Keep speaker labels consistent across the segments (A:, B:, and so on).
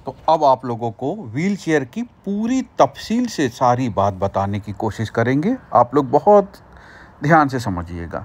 A: तो अब आप लोगों को व्हील चेयर की पूरी तफसील से सारी बात बताने की कोशिश करेंगे। आप लोग बहुत ध्यान से समझिएगा।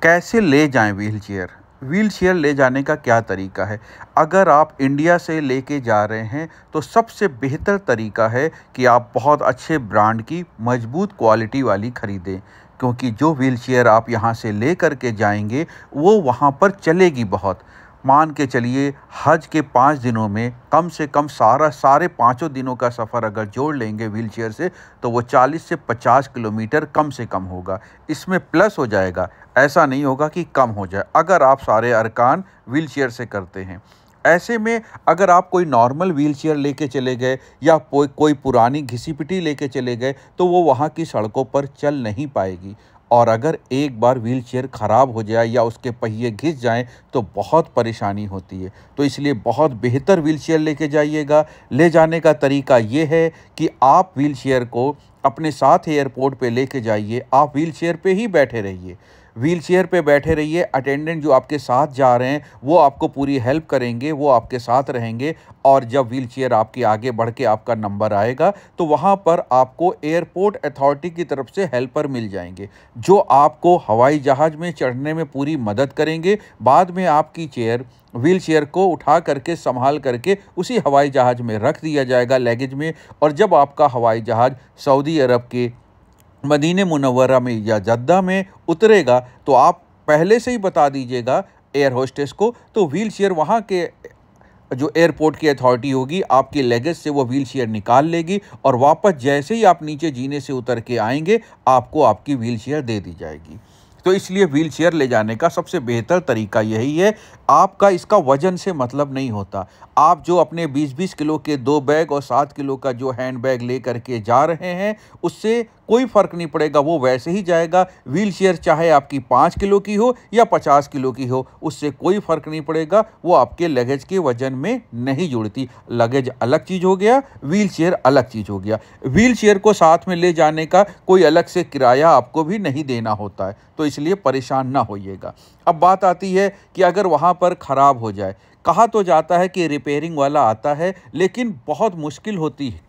A: कैसे ले जाएं व्हील चेयर? व्हील चेयर ले जाने का क्या तरीका है? अगर आप इंडिया से लेके जा रहे हैं तो सबसे बेहतर तरीका है कि आप बहुत अच्छे ब्रांड की मजबूत क्वालिटी वाली ख़रीदें, क्योंकि जो व्हील चेयर आप यहाँ से ले कर के जाएंगे वो वहाँ पर चलेगी बहुत। मान के चलिए हज के 5 दिनों में कम से कम सारे पाँचों दिनों का सफ़र अगर जोड़ लेंगे व्हील चेयर से तो वो 40 से 50 किलोमीटर कम से कम होगा। इसमें प्लस हो जाएगा, ऐसा नहीं होगा कि कम हो जाए, अगर आप सारे अरकान व्हील चेयर से करते हैं। ऐसे में अगर आप कोई नॉर्मल व्हील चेयर लेके चले गए या कोई पुरानी घिसी पिटी लेके चले गए तो वो वहाँ की सड़कों पर चल नहीं पाएगी। और अगर एक बार व्हील चेयर ख़राब हो जाए या उसके पहिए घिस जाएं तो बहुत परेशानी होती है। तो इसलिए बहुत बेहतर व्हील चेयर लेके जाइएगा। ले जाने का तरीका ये है कि आप व्हील चेयर को अपने साथ एयरपोर्ट पे लेके जाइए। आप व्हील चेयर पे ही बैठे रहिए, व्हील चेयर पे बैठे रहिए। अटेंडेंट जो आपके साथ जा रहे हैं वो आपको पूरी हेल्प करेंगे, वो आपके साथ रहेंगे। और जब व्हील चेयर आपकी आगे बढ़ के आपका नंबर आएगा तो वहाँ पर आपको एयरपोर्ट अथॉरिटी की तरफ से हेल्पर मिल जाएंगे, जो आपको हवाई जहाज़ में चढ़ने में पूरी मदद करेंगे। बाद में आपकी व्हील चेयर को उठा करके संभाल करके उसी हवाई जहाज़ में रख दिया जाएगा, लगेज में। और जब आपका हवाई जहाज़ सऊदी अरब के मदीने मुनव्वरा में या जद्दा में उतरेगा तो आप पहले से ही बता दीजिएगा एयर होस्टेस को, तो व्हील चेयर वहाँ के जो एयरपोर्ट की अथॉरिटी होगी आपके लगेज से वो व्हील चेयर निकाल लेगी और वापस जैसे ही आप नीचे जीने से उतर के आएंगे आपको आपकी व्हील चेयर दे दी जाएगी। तो इसलिए व्हील चेयर ले जाने का सबसे बेहतर तरीका यही है। आपका इसका वज़न से मतलब नहीं होता। आप जो अपने 20-20 किलो के 2 बैग और 7 किलो का जो हैंड बैग ले करके जा रहे हैं उससे कोई फ़र्क नहीं पड़ेगा, वो वैसे ही जाएगा। व्हील चेयर चाहे आपकी 5 किलो की हो या 50 किलो की हो, उससे कोई फ़र्क नहीं पड़ेगा, वो आपके लगेज के वज़न में नहीं जुड़ती। लगेज अलग चीज़ हो गया, व्हील चेयर अलग चीज़ हो गया। व्हील चेयर को साथ में ले जाने का कोई अलग से किराया आपको भी नहीं देना होता है, तो इसलिए परेशान ना होइएगा। अब बात आती है कि अगर वहाँ पर ख़राब हो जाए, कहा तो जाता है कि रिपेयरिंग वाला आता है, लेकिन बहुत मुश्किल होती है,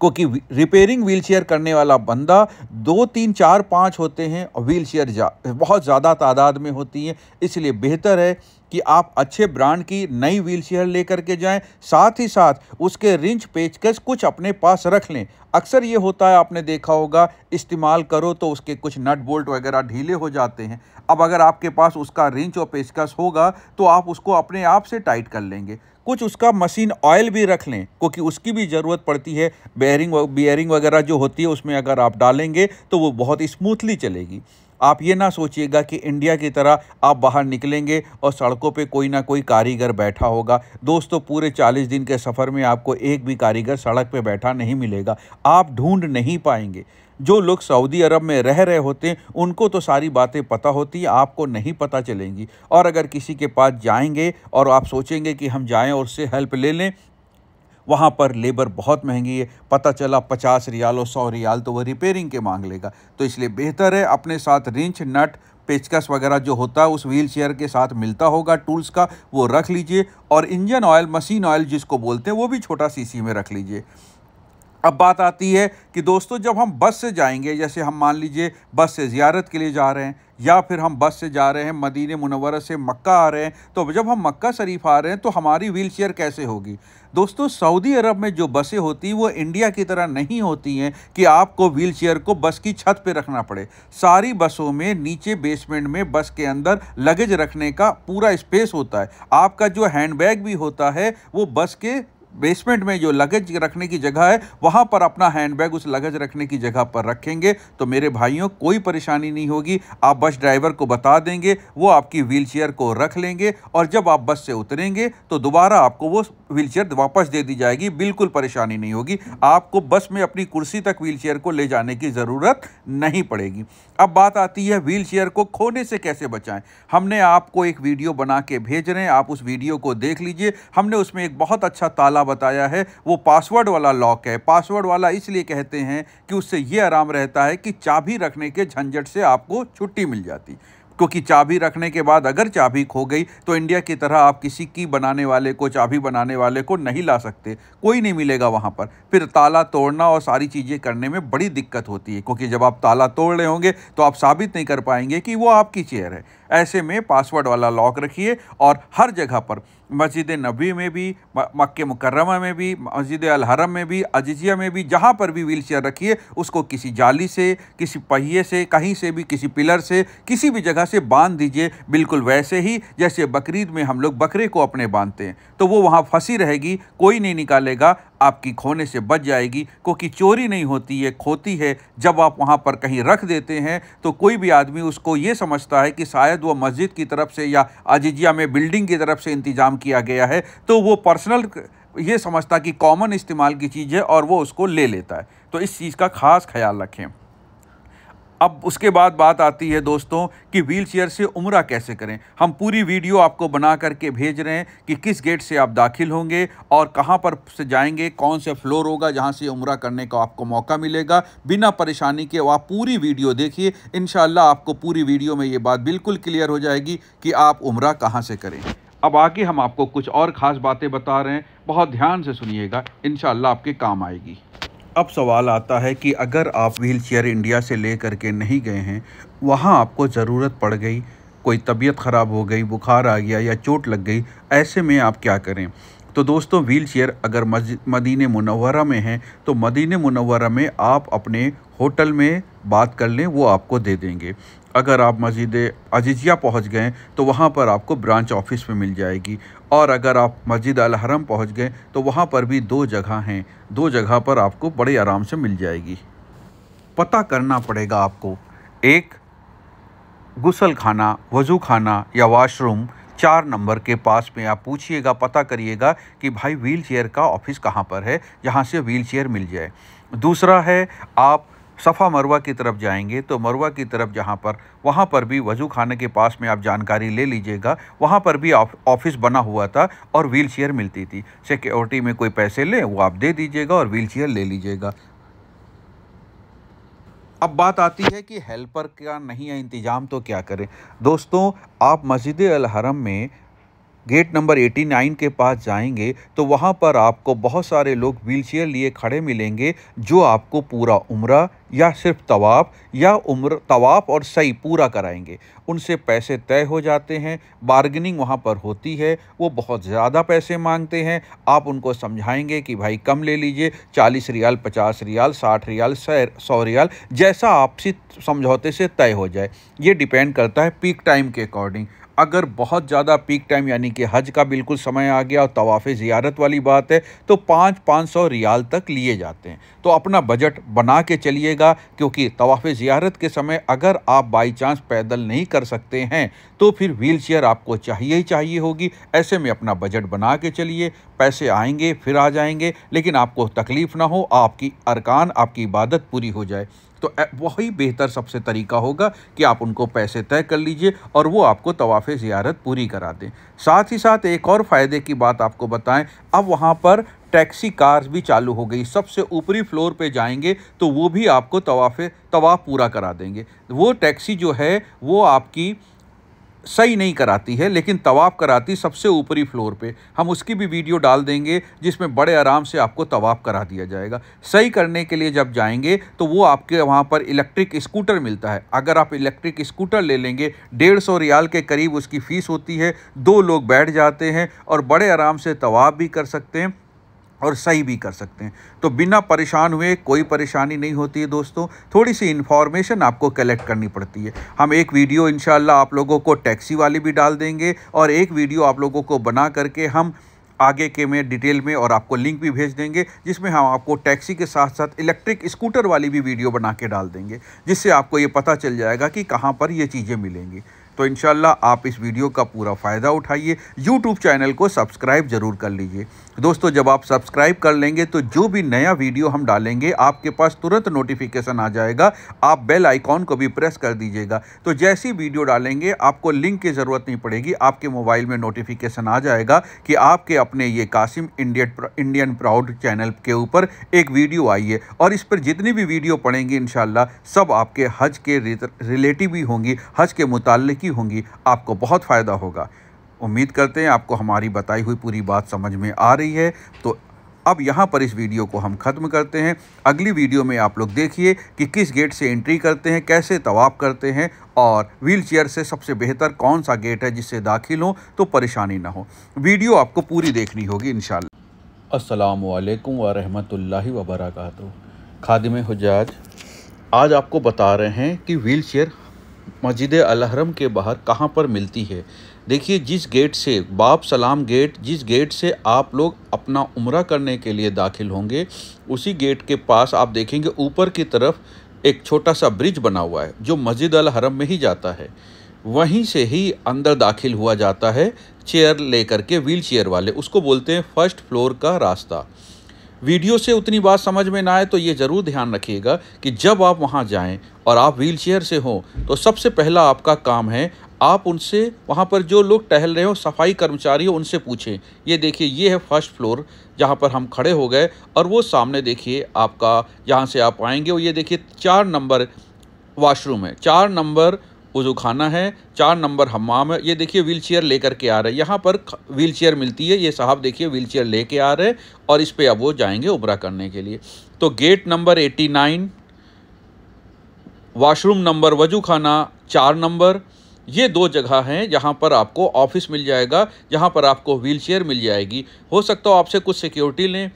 A: क्योंकि रिपेयरिंग व्हील चेयर करने वाला बंदा 2, 3, 4, 5 होते हैं और व्हील चेयर बहुत ज़्यादा तादाद में होती हैं। इसलिए बेहतर है कि आप अच्छे ब्रांड की नई व्हील चेयर लेकर के जाएं, साथ ही साथ उसके रिंच पेचकस कुछ अपने पास रख लें। अक्सर ये होता है, आपने देखा होगा, इस्तेमाल करो तो उसके कुछ नट बोल्ट वगैरह ढीले हो जाते हैं। अब अगर आपके पास उसका रिंच और पेचकस होगा तो आप उसको अपने आप से टाइट कर लेंगे। कुछ उसका मशीन ऑयल भी रख लें, क्योंकि उसकी भी ज़रूरत पड़ती है। बेयरिंग वगैरह जो होती है उसमें अगर आप डालेंगे तो वो बहुत स्मूथली चलेगी। आप ये ना सोचिएगा कि इंडिया की तरह आप बाहर निकलेंगे और सड़कों पे कोई ना कोई कारीगर बैठा होगा। दोस्तों, पूरे 40 दिन के सफ़र में आपको एक भी कारीगर सड़क पे बैठा नहीं मिलेगा, आप ढूंढ नहीं पाएंगे। जो लोग सऊदी अरब में रह रहे होते हैं उनको तो सारी बातें पता होती हैं, आपको नहीं पता चलेंगी। और अगर किसी के पास जाएंगे और आप सोचेंगे कि हम जाएं और उससे हेल्प ले लें, वहाँ पर लेबर बहुत महंगी है, पता चला 50 रियाल और 100 रियाल तो वो रिपेयरिंग के मांग लेगा। तो इसलिए बेहतर है अपने साथ रिंच, नट, पेचकस वगैरह जो होता है उस व्हील चेयर के साथ मिलता होगा टूल्स का, वो रख लीजिए। और इंजन ऑयल, मशीन ऑयल जिसको बोलते हैं, वो भी छोटा शीशी में रख लीजिए। अब बात आती है कि दोस्तों, जब हम बस से जाएंगे, जैसे हम मान लीजिए बस से ज़ियारत के लिए जा रहे हैं या फिर हम बस से जा रहे हैं मदीने मुनव्वरा से मक्का आ रहे हैं, तो जब हम मक्का शरीफ आ रहे हैं तो हमारी व्हील चेयर कैसे होगी? दोस्तों, सऊदी अरब में जो बसें होती हैं वो इंडिया की तरह नहीं होती हैं कि आपको व्हील चेयर को बस की छत पे रखना पड़े। सारी बसों में नीचे बेसमेंट में बस के अंदर लगेज रखने का पूरा स्पेस होता है। आपका जो हैंड बैग भी होता है वो बस के बेसमेंट में जो लगेज रखने की जगह है वहाँ पर अपना हैंडबैग उस लगेज रखने की जगह पर रखेंगे तो मेरे भाइयों कोई परेशानी नहीं होगी। आप बस ड्राइवर को बता देंगे, वो आपकी व्हील चेयर को रख लेंगे और जब आप बस से उतरेंगे तो दोबारा आपको वो व्हील चेयर वापस दे दी जाएगी। बिल्कुल परेशानी नहीं होगी, आपको बस में अपनी कुर्सी तक व्हील चेयर को ले जाने की ज़रूरत नहीं पड़ेगी। अब बात आती है व्हील चेयर को खोने से कैसे बचाएं। हमने आपको एक वीडियो बना के भेज रहे हैं, आप उस वीडियो को देख लीजिए। हमने उसमें एक बहुत अच्छा ताला बताया है, वो पासवर्ड वाला लॉक है। पासवर्ड वाला इसलिए कहते हैं कि उससे ये आराम रहता है कि चाबी रखने के झंझट से आपको छुट्टी मिल जाती। क्योंकि चाबी रखने के बाद अगर चाबी खो गई तो इंडिया की तरह आप किसी की बनाने वाले को, चाबी बनाने वाले को नहीं ला सकते, कोई नहीं मिलेगा वहाँ पर। फिर ताला तोड़ना और सारी चीज़ें करने में बड़ी दिक्कत होती है, क्योंकि जब आप ताला तोड़ रहे होंगे तो आप साबित नहीं कर पाएंगे कि वो आपकी चेयर है। ऐसे में पासवर्ड वाला लॉक रखिए और हर जगह पर, मस्जिद नबी में भी, मक्के मुकर्रमा में भी, मस्जिद अल हरम में भी, अजिजिया में भी, जहाँ पर भी व्हील चेयर रखिए उसको किसी जाली से, किसी पहिए से, कहीं से भी, किसी पिलर से, किसी भी जगह से बांध दीजिए, बिल्कुल वैसे ही जैसे बकरीद में हम लोग बकरे को अपने बांधते हैं। तो वो वहाँ फंसी रहेगी, कोई नहीं निकालेगा, आपकी खोने से बच जाएगी, क्योंकि चोरी नहीं होती है, खोती है। जब आप वहाँ पर कहीं रख देते हैं तो कोई भी आदमी उसको ये समझता है कि शायद वो मस्जिद की तरफ से या अजिजिया में बिल्डिंग की तरफ से इंतजाम किया गया है, तो वो पर्सनल ये समझता कि कॉमन इस्तेमाल की चीज़ है और वो उसको ले लेता है। तो इस चीज़ का खास ख्याल रखें। अब उसके बाद बात आती है दोस्तों कि व्हील चेयर से उम्रा कैसे करें। हम पूरी वीडियो आपको बना करके भेज रहे हैं कि किस गेट से आप दाखिल होंगे और कहां पर से जाएंगे, कौन से फ्लोर होगा जहां से उम्रा करने का आपको मौका मिलेगा। बिना परेशानी के आप पूरी वीडियो देखिए, इंशाअल्लाह आपको पूरी वीडियो में ये बात बिल्कुल क्लियर हो जाएगी कि आप उम्रा कहां से करें। अब आगे हम आपको कुछ और ख़ास बातें बता रहे हैं, बहुत ध्यान से सुनिएगा, इंशाअल्लाह आपके काम आएगी। अब सवाल आता है कि अगर आप व्हील चेयर इंडिया से ले करके नहीं गए हैं, वहाँ आपको ज़रूरत पड़ गई, कोई तबीयत ख़राब हो गई, बुखार आ गया या चोट लग गई, ऐसे में आप क्या करें। तो दोस्तों व्हील चेयर अगर मदीने मुनव्वरा में है तो मदीने मुनव्वरा में आप अपने होटल में बात कर लें, वो आपको दे देंगे। अगर आप मस्जिद अजिजिया पहुंच गए तो वहां पर आपको ब्रांच ऑफिस में मिल जाएगी, और अगर आप मस्जिद अल हरम पहुंच गए तो वहां पर भी 2 जगह हैं, 2 जगह पर आपको बड़े आराम से मिल जाएगी। पता करना पड़ेगा आपको, एक गुसल खाना, वज़ू खाना या वॉशरूम 4 नंबर के पास में आप पूछिएगा, पता करिएगा कि भाई व्हील चेयर का ऑफिस कहाँ पर है, जहाँ से व्हील चेयर मिल जाए। दूसरा है, आप सफ़ा मरवा की तरफ जाएंगे तो मरवा की तरफ जहाँ पर, वहाँ पर भी वज़ू खाने के पास में आप जानकारी ले लीजिएगा, वहाँ पर भी ऑफिस बना हुआ था और व्हील चेयर मिलती थी। सिक्योरिटी में कोई पैसे ले वो आप दे दीजिएगा और व्हील चेयर ले लीजिएगा। अब बात आती है कि हेल्पर का नहीं है इंतज़ाम तो क्या करें। दोस्तों आप मस्जिद अल हरम में गेट नंबर 89 के पास जाएंगे तो वहाँ पर आपको बहुत सारे लोग व्हीलचेयर लिए खड़े मिलेंगे, जो आपको पूरा उम्रा या सिर्फ तवाफ़ या तवाफ़ और सही पूरा कराएंगे। उनसे पैसे तय हो जाते हैं, बार्गेनिंग वहाँ पर होती है, वो बहुत ज़्यादा पैसे मांगते हैं। आप उनको समझाएंगे कि भाई कम ले लीजिए, 40 रियाल, 50 रियाल, 60 रियाल, 100 रियाल, जैसा आपसी समझौते से तय हो जाए। ये डिपेंड करता है पीक टाइम के अकॉर्डिंग। अगर बहुत ज़्यादा पीक टाइम यानी कि हज का बिल्कुल समय आ गया और तवाफ़ ज़ियारत वाली बात है तो 500 रियाल तक लिए जाते हैं। तो अपना बजट बना के चलिएगा, क्योंकि तवाफ़ ज़ियारत के समय अगर आप बाई चांस पैदल नहीं कर सकते हैं तो फिर व्हील चेयर आपको चाहिए ही चाहिए होगी। ऐसे में अपना बजट बना के चलिए, पैसे आएंगे फिर आ जाएंगे, लेकिन आपको तकलीफ़ ना हो, आपकी अरकान, आपकी इबादत पूरी हो जाए। तो वही बेहतर सबसे तरीका होगा कि आप उनको पैसे तय कर लीजिए और वो आपको तवाफ़ ज़ियारत पूरी करा दें। साथ ही साथ एक और फ़ायदे की बात आपको बताएं, अब वहाँ पर टैक्सी कार्स भी चालू हो गई। सबसे ऊपरी फ्लोर पे जाएंगे तो वो भी आपको तवाफ़ पूरा करा देंगे। वो टैक्सी जो है वो आपकी सही नहीं कराती है, लेकिन तवाफ़ कराती सबसे ऊपरी फ्लोर पे। हम उसकी भी वीडियो डाल देंगे जिसमें बड़े आराम से आपको तवाफ़ करा दिया जाएगा। सही करने के लिए जब जाएंगे तो वो आपके वहाँ पर इलेक्ट्रिक स्कूटर मिलता है। अगर आप इलेक्ट्रिक स्कूटर ले लेंगे, 150 रियाल के करीब उसकी फ़ीस होती है। 2 लोग बैठ जाते हैं और बड़े आराम से तवाफ़ भी कर सकते हैं और सही भी कर सकते हैं। तो बिना परेशान हुए, कोई परेशानी नहीं होती है दोस्तों। थोड़ी सी इन्फॉर्मेशन आपको कलेक्ट करनी पड़ती है। हम एक वीडियो इंशाल्लाह आप लोगों को टैक्सी वाली भी डाल देंगे और एक वीडियो आप लोगों को बना करके हम आगे के में डिटेल में और आपको लिंक भी भेज देंगे, जिसमें हम आपको टैक्सी के साथ साथ इलेक्ट्रिक स्कूटर वाली भी वीडियो बना के डाल देंगे, जिससे आपको ये पता चल जाएगा कि कहाँ पर ये चीज़ें मिलेंगी। तो इंशाल्लाह आप इस वीडियो का पूरा फ़ायदा उठाइए। यूट्यूब चैनल को सब्सक्राइब ज़रूर कर लीजिए। दोस्तों जब आप सब्सक्राइब कर लेंगे तो जो भी नया वीडियो हम डालेंगे आपके पास तुरंत नोटिफिकेशन आ जाएगा। आप बेल आइकॉन को भी प्रेस कर दीजिएगा, तो जैसी वीडियो डालेंगे आपको लिंक की ज़रूरत नहीं पड़ेगी, आपके मोबाइल में नोटिफिकेशन आ जाएगा कि आपके अपने ये कासिम इंडियन प्राउड चैनल के ऊपर एक वीडियो आई है। और इस पर जितनी भी वीडियो पड़ेंगी इंशाल्लाह सब आपके हज के रिलेटिव ही होंगी, हज के मुताल्लिक की होंगी, आपको बहुत फ़ायदा होगा। उम्मीद करते हैं आपको हमारी बताई हुई पूरी बात समझ में आ रही है। तो अब यहाँ पर इस वीडियो को हम ख़त्म करते हैं। अगली वीडियो में आप लोग देखिए कि किस गेट से एंट्री करते हैं, कैसे तवाफ़ करते हैं और व्हील चेयर से सबसे बेहतर कौन सा गेट है जिससे दाखिल हो तो परेशानी ना हो। वीडियो आपको पूरी देखनी होगी इंशाल्लाह। अस्सलामु अलैकुम व रहमतुल्लाहि व बरकातुहू। खादिम हुज्जाज आज आपको बता रहे हैं कि व्हील चेयर मस्जिद अल हरम के बाहर कहाँ पर मिलती है। देखिए, जिस गेट से बाब सलाम गेट, जिस गेट से आप लोग अपना उम्रा करने के लिए दाखिल होंगे, उसी गेट के पास आप देखेंगे ऊपर की तरफ एक छोटा सा ब्रिज बना हुआ है जो मस्जिद अल हरम में ही जाता है। वहीं से ही अंदर दाखिल हुआ जाता है चेयर लेकर के, व्हील चेयर वाले उसको बोलते हैं फर्स्ट फ्लोर का रास्ता। वीडियो से उतनी बात समझ में ना आए तो ये ज़रूर ध्यान रखिएगा कि जब आप वहाँ जाएं और आप व्हील चेयर से हों तो सबसे पहला आपका काम है आप उनसे, वहाँ पर जो लोग टहल रहे हो, सफाई कर्मचारी हो, उनसे पूछें। ये देखिए, ये है फर्स्ट फ्लोर जहाँ पर हम खड़े हो गए और वो सामने देखिए आपका, जहाँ से आप आएंगे वो ये देखिए 4 नंबर वॉशरूम है, 4 नंबर वज़ू खाना है, 4 नंबर हम्माम है। ये देखिए व्हील चेयर लेकर के आ रहे हैं, यहाँ पर व्हील चेयर मिलती है। ये साहब देखिए व्हील चेयर लेके आ रहे हैं और इस पे अब वो जाएंगे उम्रा करने के लिए। तो गेट नंबर 89, वॉशरूम नंबर, वज़ू खाना 4 नंबर, ये 2 जगह हैं जहाँ पर आपको ऑफिस मिल जाएगा, जहाँ पर आपको व्हील चेयर मिल जाएगी। हो सकता हो आपसे कुछ सिक्योरिटी लें,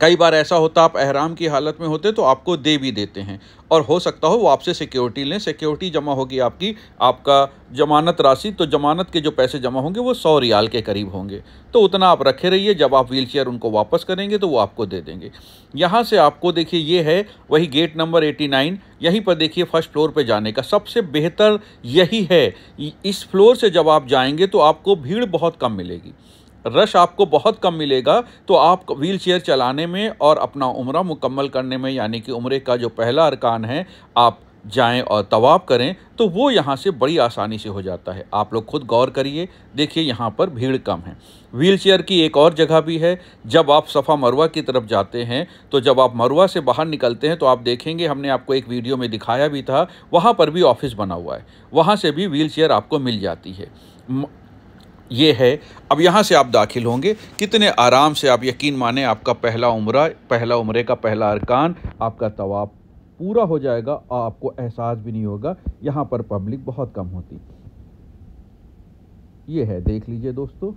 A: कई बार ऐसा होता आप एहराम की हालत में होते तो आपको दे भी देते हैं, और हो सकता हो वो आपसे सिक्योरिटी लें। सिक्योरिटी जमा होगी आपकी, आपका ज़मानत राशि, तो ज़मानत के जो पैसे जमा होंगे वो 100 रियाल के करीब होंगे, तो उतना आप रखे रहिए। जब आप व्हील चेयर उनको वापस करेंगे तो वो आपको दे देंगे। यहाँ से आपको देखिए ये है वही गेट नंबर 89, यहीं पर देखिए फर्स्ट फ्लोर पे जाने का सबसे बेहतर यही है। इस फ्लोर से जब आप जाएंगे तो आपको भीड़ बहुत कम मिलेगी, रश आपको बहुत कम मिलेगा। तो आप व्हील चेयर चलाने में और अपना उम्रा मुकम्मल करने में, यानी कि उम्रे का जो पहला अरकान है, आप जाएं और तवाफ़ करें तो वो यहाँ से बड़ी आसानी से हो जाता है। आप लोग खुद गौर करिए, देखिए यहाँ पर भीड़ कम है। व्हील चेयर की एक और जगह भी है, जब आप सफ़ा मरवा की तरफ जाते हैं तो जब आप मरवा से बाहर निकलते हैं तो आप देखेंगे, हमने आपको एक वीडियो में दिखाया भी था, वहाँ पर भी ऑफिस बना हुआ है, वहाँ से भी व्हील चेयर आपको मिल जाती है। ये है। अब यहाँ से आप दाखिल होंगे, कितने आराम से, आप यकीन माने आपका पहला उम्रे का पहला अरकान, आपका तवाफ़ पूरा हो जाएगा और आपको एहसास भी नहीं होगा। यहाँ पर पब्लिक बहुत कम होती। ये है, देख लीजिए दोस्तों,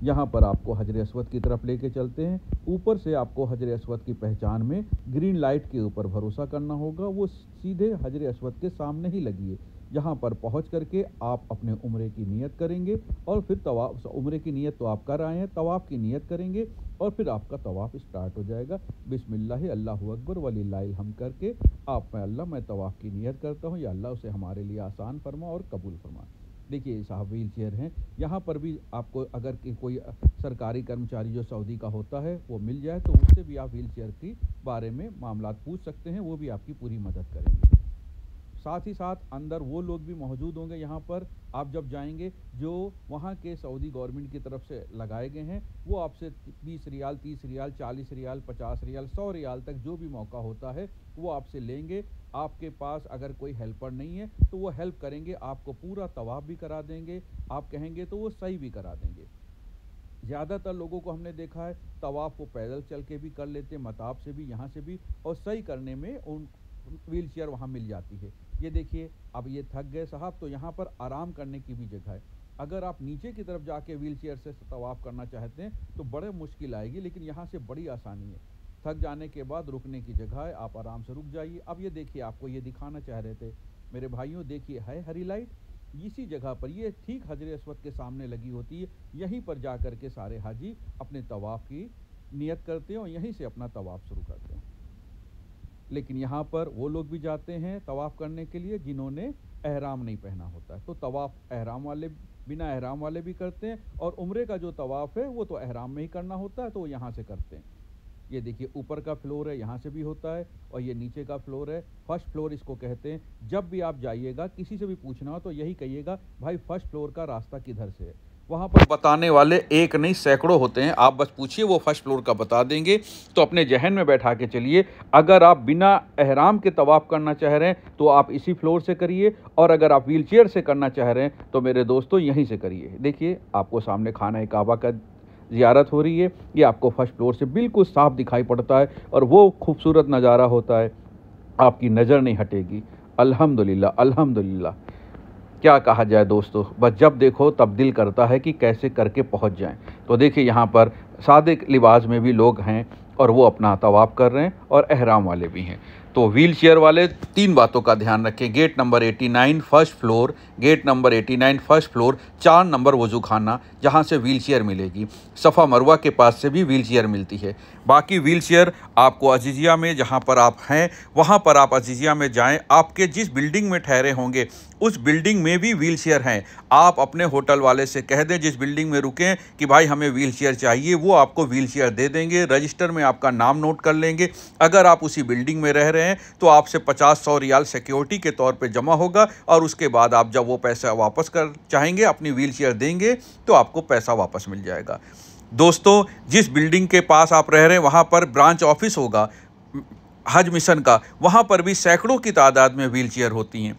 A: यहाँ पर आपको हजर अस्वद की तरफ लेके चलते हैं। ऊपर से आपको हजर अस्वद की पहचान में ग्रीन लाइट के ऊपर भरोसा करना होगा, वो सीधे हजर अस्वद के सामने ही लगी है। यहाँ पर पहुँच करके आप अपने उम्रे की नियत करेंगे और फिर तवाफ़, उम्रे की नियत तो आप कर आए हैं, तवाफ़ की नियत करेंगे और फिर आपका तवाफ़ स्टार्ट हो जाएगा। बिस्मिल्लाह अल्लाहु अकबर वलिल्लाहिल हम्द करके आप, मैं तवाफ़ की नियत करता हूँ, या अल्लाह उसे हमारे लिए आसान फरमा और कबूल फरमा। देखिए साहब व्हील चेयर हैं, यहाँ पर भी आपको अगर कोई सरकारी कर्मचारी जो सऊदी का होता है वो मिल जाए तो उससे भी आप व्हील चेयर के बारे में मामलात पूछ सकते हैं, वो भी आपकी पूरी मदद करेंगे। साथ ही साथ अंदर वो लोग भी मौजूद होंगे यहाँ पर आप जब जाएंगे, जो वहाँ के सऊदी गवर्नमेंट की तरफ से लगाए गए हैं। वो आपसे 20 रियाल, 30 रियाल, 40 रियाल, 50 रियाल, 100 रियाल तक जो भी मौका होता है वो आपसे लेंगे। आपके पास अगर कोई हेल्पर नहीं है तो वो हेल्प करेंगे, आपको पूरा तवाफ़ भी करा देंगे, आप कहेंगे तो वो सही भी करा देंगे। ज़्यादातर लोगों को हमने देखा है तवाफ़ वो पैदल चल के भी कर लेते, मताब से भी, यहाँ से भी, और सही करने में उन व्हील चेयर वहाँ मिल जाती है। ये देखिए, अब ये थक गए साहब तो यहाँ पर आराम करने की भी जगह है। अगर आप नीचे की तरफ जाके व्हील चेयर से तवाफ़ करना चाहते हैं तो बड़े मुश्किल आएगी, लेकिन यहाँ से बड़ी आसानी है। थक जाने के बाद रुकने की जगह है, आप आराम से रुक जाइए। अब ये देखिए, आपको ये दिखाना चाह रहे थे मेरे भाइयों, देखिए है हरी लाइट, इसी जगह पर ये ठीक हजर अस्वद के सामने लगी होती है। यहीं पर जा कर के सारे हाजी अपने तवाफ़ की नियत करते हैं और यहीं से अपना तवाफ़ शुरू करते हैं। लेकिन यहाँ पर वो लोग भी जाते हैं तवाफ़ करने के लिए जिन्होंने एहराम नहीं पहना होता है, तो तवाफ़ एहराम वाले, बिना एहराम वाले भी करते हैं, और उम्रे का जो तवाफ़ है वो तो एहराम में ही करना होता है, तो वो यहाँ से करते हैं। ये देखिए ऊपर का फ्लोर है, यहाँ से भी होता है, और ये नीचे का फ्लोर है, फर्स्ट फ्लोर इसको कहते हैं। जब भी आप जाइएगा, किसी से भी पूछना हो तो यही कहिएगा, भाई फर्स्ट फ्लोर का रास्ता किधर से है। वहाँ पर बताने वाले एक नहीं सैकड़ों होते हैं। आप बस पूछिए, वो फर्स्ट फ्लोर का बता देंगे। तो अपने जहन में बैठा के चलिए, अगर आप बिना एहराम के तवाफ़ करना चाह रहे हैं तो आप इसी फ्लोर से करिए, और अगर आप व्हील चेयर से करना चाह रहे हैं तो मेरे दोस्तों यहीं से करिए। देखिए, आपको सामने खाना काबा का ज़ियारत हो रही है। ये आपको फर्स्ट फ्लोर से बिल्कुल साफ दिखाई पड़ता है और वो खूबसूरत नज़ारा होता है, आपकी नज़र नहीं हटेगी। अल्हम्दुलिल्लाह, अल्हम्दुलिल्लाह। क्या कहा जाए दोस्तों, बस जब देखो तब दिल करता है कि कैसे करके पहुंच जाएं। तो देखिए, यहाँ पर सादे लिबास में भी लोग हैं और वो अपना तवाफ़ कर रहे हैं, और एहराम वाले भी हैं। तो व्हील चेयर वाले 3 बातों का ध्यान रखें। Gate number 89 first floor, gate number 89 first floor, 4 number वज़ू खाना, जहाँ से व्हील चेयर मिलेगी। सफ़ा मरवा के पास से भी व्हील चेयर मिलती है। बाकी व्हील चेयर आपको अजीज़िया में, जहाँ पर आप हैं वहाँ पर आप अजीज़िया में जाएं, आपके जिस बिल्डिंग में ठहरे होंगे उस बिल्डिंग में भी व्हील चेयर हैं। आप अपने होटल वाले से कह दें जिस बिल्डिंग में रुकें कि भाई हमें व्हील चेयर चाहिए, वो आपको व्हील चेयर दे देंगे। रजिस्टर में आपका नाम नोट कर लेंगे। अगर आप उसी बिल्डिंग में रह रहे हैं तो आपसे 50-100 रियाल सिक्योरिटी के तौर पे जमा होगा, और उसके बाद आप जब वो पैसा वापस कर चाहेंगे, अपनी व्हील चेयर देंगे, तो आपको पैसा वापस मिल जाएगा। दोस्तों, जिस बिल्डिंग के पास आप रह रहे हैं वहाँ पर ब्रांच ऑफिस होगा हज मिशन का, वहाँ पर भी सैकड़ों की तादाद में व्हील चेयर होती हैं।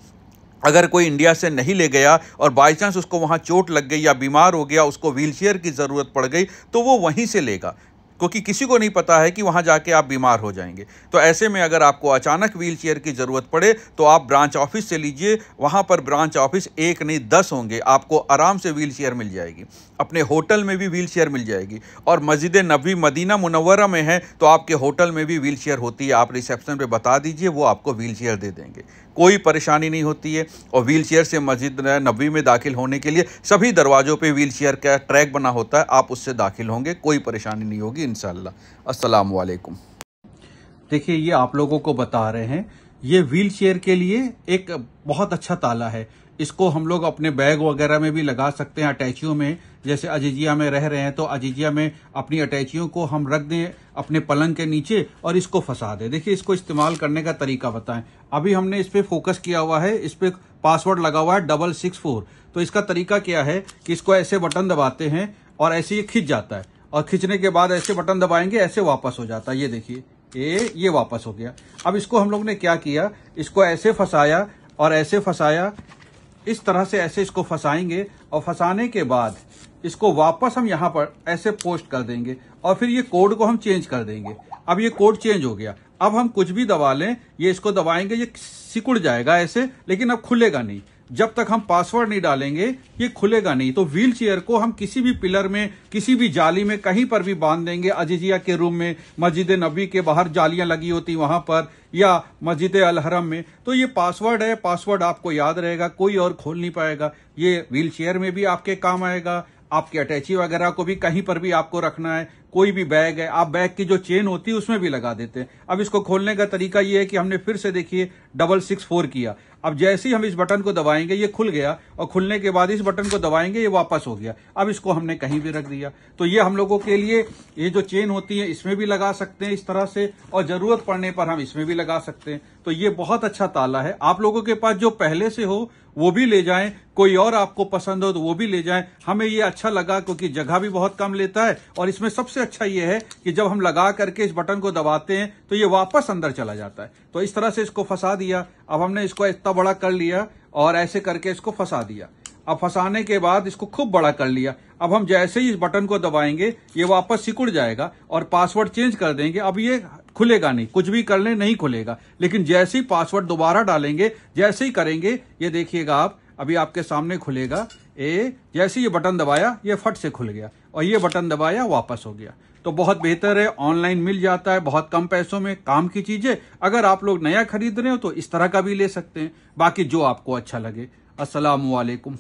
A: अगर कोई इंडिया से नहीं ले गया और बाई चांस उसको वहाँ चोट लग गई या बीमार हो गया, उसको व्हील चेयर की ज़रूरत पड़ गई, तो वो वहीं से लेगा, क्योंकि किसी को नहीं पता है कि वहाँ जाके आप बीमार हो जाएंगे। तो ऐसे में अगर आपको अचानक व्हील चेयर की ज़रूरत पड़े तो आप ब्रांच ऑफिस से लीजिए। वहाँ पर ब्रांच ऑफिस 1 नहीं 10 होंगे, आपको आराम से व्हील चेयर मिल जाएगी। अपने होटल में भी व्हील चेयर मिल जाएगी, और मस्जिद नबी मदीना मुनव्वरा में है तो आपके होटल में भी व्हील चेयर होती है। आप रिसेप्शन पे बता दीजिए, वो आपको व्हील चेयर दे देंगे, कोई परेशानी नहीं होती है। और व्हील चेयर से मस्जिद नबी में दाखिल होने के लिए सभी दरवाज़ों पे व्हील चेयर का ट्रैक बना होता है, आप उससे दाखिल होंगे, कोई परेशानी नहीं होगी इंशाअल्लाह। अस्सलाम वालेकुम। देखिए, ये आप लोगों को बता रहे हैं, ये व्हील चेयर के लिए एक बहुत अच्छा ताला है। इसको हम लोग अपने बैग वगैरह में भी लगा सकते हैं, अटैचियों में। जैसे अजीजिया में रह रहे हैं तो अजीजिया में अपनी अटैचियों को हम रख दें अपने पलंग के नीचे और इसको फंसा दें। देखिए, इसको इस्तेमाल करने का तरीका बताएं। अभी हमने इस पर फोकस किया हुआ है, इस पर पासवर्ड लगा हुआ है 664। तो इसका तरीका क्या है कि इसको ऐसे बटन दबाते हैं और ऐसे ये खिंच जाता है, और खिंचने के बाद ऐसे बटन दबाएंगे, ऐसे वापस हो जाता है। ये देखिए, ये वापस हो गया। अब इसको हम लोग ने क्या किया, इसको ऐसे फंसाया और ऐसे फंसाया, इस तरह से ऐसे इसको फंसाएंगे, और फंसाने के बाद इसको वापस हम यहाँ पर ऐसे पोस्ट कर देंगे, और फिर ये कोड को हम चेंज कर देंगे। अब ये कोड चेंज हो गया। अब हम कुछ भी दबा लें, ये इसको दबाएंगे, ये सिकुड़ जाएगा ऐसे, लेकिन अब खुलेगा नहीं। जब तक हम पासवर्ड नहीं डालेंगे ये खुलेगा नहीं। तो व्हील चेयर को हम किसी भी पिलर में, किसी भी जाली में, कहीं पर भी बांध देंगे। अजीजिया के रूम में, मस्जिद नबी के बाहर जालियां लगी होती वहां पर, या मस्जिद अल हरम में, तो ये पासवर्ड है, पासवर्ड आपको याद रहेगा, कोई और खोल नहीं पाएगा। ये व्हील चेयर में भी आपके काम आएगा, आपके अटैची वगैरह को भी कहीं पर भी आपको रखना है, कोई भी बैग है, आप बैग की जो चेन होती है उसमें भी लगा देते हैं। अब इसको खोलने का तरीका ये है कि हमने फिर से देखिए 664 किया। अब जैसे ही हम इस बटन को दबाएंगे ये खुल गया, और खुलने के बाद इस बटन को दबाएंगे ये वापस हो गया। अब इसको हमने कहीं भी रख दिया। तो ये हम लोगों के लिए ये जो चेन होती है इसमें भी लगा सकते हैं इस तरह से, और जरूरत पड़ने पर हम इसमें भी लगा सकते हैं। तो ये बहुत अच्छा ताला है। आप लोगों के पास जो पहले से हो वो भी ले जाएं, कोई और आपको पसंद हो तो वो भी ले जाएं। हमें ये अच्छा लगा क्योंकि जगह भी बहुत कम लेता है, और इसमें सबसे अच्छा ये है कि जब हम लगा करके इस बटन को दबाते हैं तो ये वापस अंदर चला जाता है। तो इस तरह से इसको फंसा दिया। अब हमने इसको इतना बड़ा कर लिया और ऐसे करके इसको फंसा दिया। अब फंसाने के बाद इसको खूब बड़ा कर लिया। अब हम जैसे ही इस बटन को दबाएंगे ये वापस सिकुड़ जाएगा और पासवर्ड चेंज कर देंगे। अब ये खुलेगा नहीं, कुछ भी कर ले नहीं खुलेगा। लेकिन जैसे ही पासवर्ड दोबारा डालेंगे, जैसे ही करेंगे, ये देखिएगा आप, अभी आपके सामने खुलेगा। जैसे ये बटन दबाया ये फट से खुल गया, और ये बटन दबाया वापस हो गया। तो बहुत बेहतर है, ऑनलाइन मिल जाता है बहुत कम पैसों में, काम की चीजें। अगर आप लोग नया खरीद रहे हो तो इस तरह का भी ले सकते हैं, बाकी जो आपको अच्छा लगे। अस्सलामु अलैकुम।